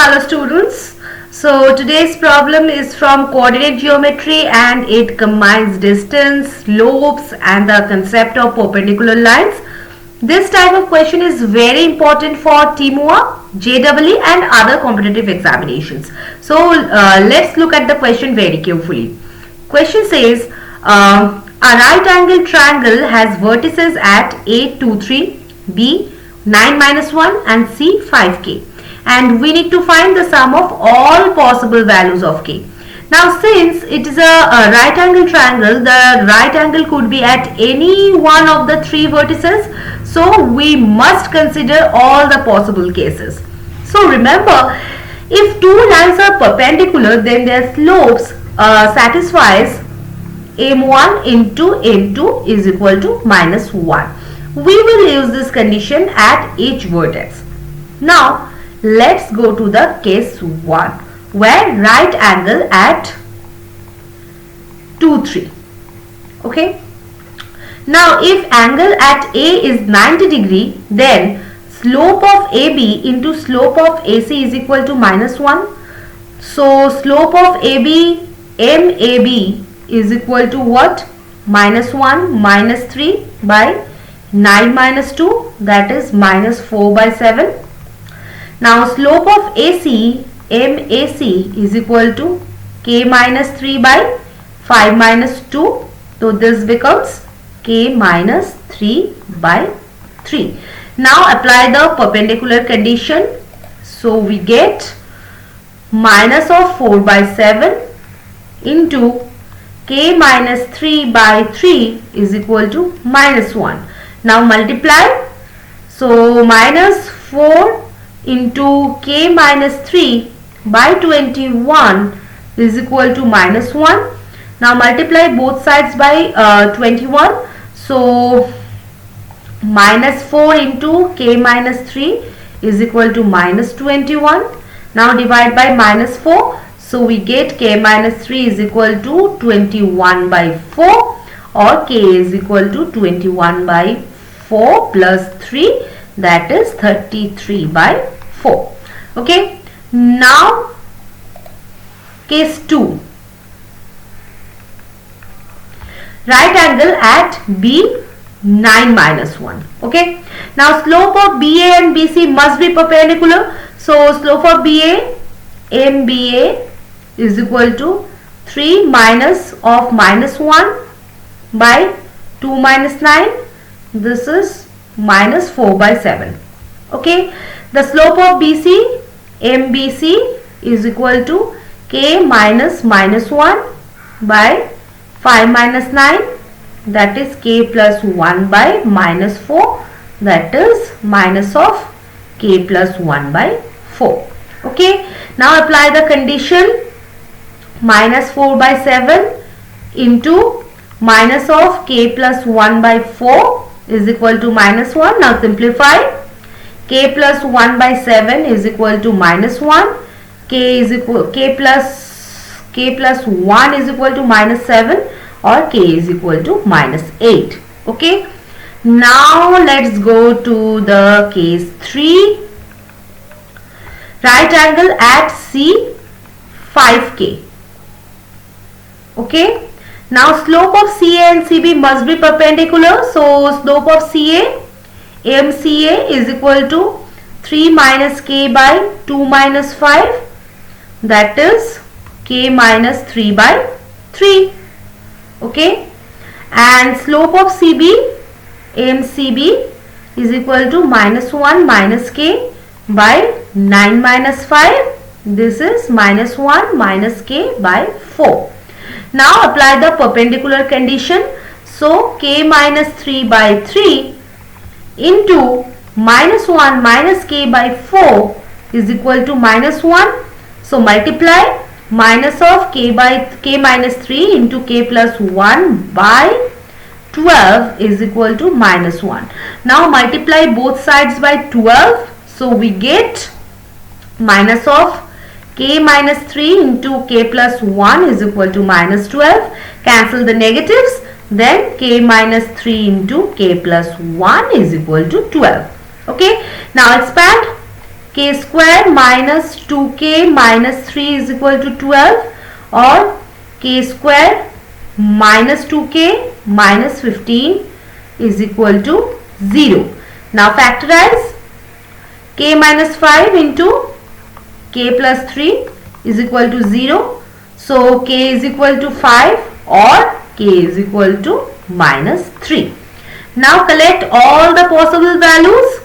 Hello students. So today's problem is from coordinate geometry and it combines distance, slopes and the concept of perpendicular lines. This type of question is very important for TMUA, JEE and other competitive examinations. So let's look at the question very carefully. Question says a right angle triangle has vertices at A 2, 3, B 9, -1 and C 5k. And we need to find the sum of all possible values of k. Now since it is a right angle triangle, the right angle could be at any one of the three vertices. So we must consider all the possible cases. So remember, if two lines are perpendicular, then their slopes satisfies m1 into m2 is equal to -1. We will use this condition at each vertex. Now let's go to the case 1 where right angle at 2, 3. Okay. Now if angle at A is 90 degree, then slope of AB into slope of AC is equal to -1. So slope of AB, MAB is equal to what? -1 minus 3 by 9 minus 2, that is -4 by 7. Now slope of AC, MAC is equal to k minus 3 by 5 minus 2. So this becomes k minus 3 by 3. Now apply the perpendicular condition. So we get minus of 4 by 7 into k minus 3 by 3 is equal to -1. Now multiply. So minus 4 into k minus 3 by 21 is equal to -1. Now multiply both sides by 21. So minus 4 into k minus 3 is equal to -21. Now divide by -4. So we get k minus 3 is equal to 21 by 4, or k is equal to 21 by 4 plus 3, that is 33 by 4. Okay. Now case 2. Right angle at B 9 minus 1. Okay. Now slope of BA and BC must be perpendicular. So slope of BA, MBA is equal to 3 minus of -1 by 2 minus 9. This is -4 by 7. Okay. The slope of BC, MBC is equal to k minus -1 by 5 minus 9, that is k plus 1 by -4, that is minus of k plus 1 by 4. Okay. Now apply the condition. Minus 4 by 7 into minus of k plus 1 by 4 is equal to -1. Now simplify. K plus 1 by 7 is equal to -1. K plus 1 is equal to -7, or k is equal to -8. Okay. Now let's go to the case 3. Right angle at C 5k. Okay. Now slope of CA and CB must be perpendicular. So slope of CA, MCA is equal to 3 minus k by 2 minus 5, that is k minus 3 by 3. Okay. And slope of CB, MCB is equal to -1 minus k by 9 minus 5. This is -1 minus k by 4. Now apply the perpendicular condition. So k minus 3 by 3 into -1 minus k by 4 is equal to -1. So multiply. Minus of k minus 3 into k plus 1 by 12 is equal to -1. Now multiply both sides by 12. So we get minus of k minus 3 into k plus 1 is equal to -12. Cancel the negatives. Then k minus 3 into k plus 1 is equal to 12. Okay. Now expand. k square minus 2k minus 3 is equal to 12, or k square minus 2k minus 15 is equal to 0. Now factorize. K minus 5 into k plus 3 is equal to 0. So k is equal to 5 or k is equal to minus 3. Now collect all the possible values.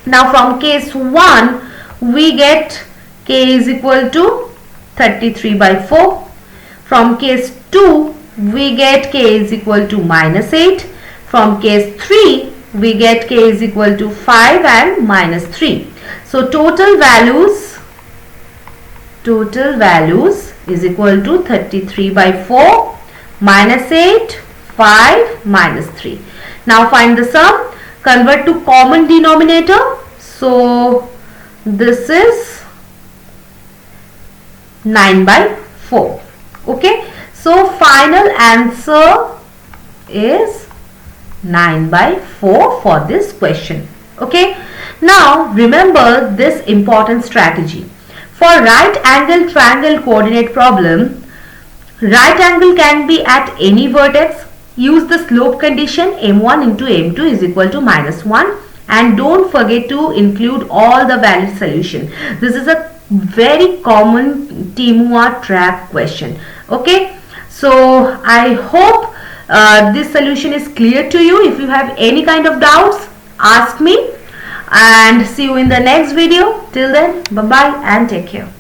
Now from case 1 we get k is equal to 33 by 4. From case 2 we get k is equal to minus 8. From case 3 we get k is equal to 5 and minus 3. So total values is equal to 33 by 4, minus 8, 5, minus 3. Now find the sum. Convert to common denominator. So this is 9 by 4. Okay. So final answer is 9 by 4 for this question. Okay. Now remember this important strategy. For right angle triangle coordinate problem, right angle can be at any vertex. Use the slope condition m1 into m2 is equal to minus 1, and don't forget to include all the valid solution. This is a very common TMUA trap question. Okay, so I hope this solution is clear to you. If you have any kind of doubts, ask me, and see you in the next video. Till then, bye bye and take care.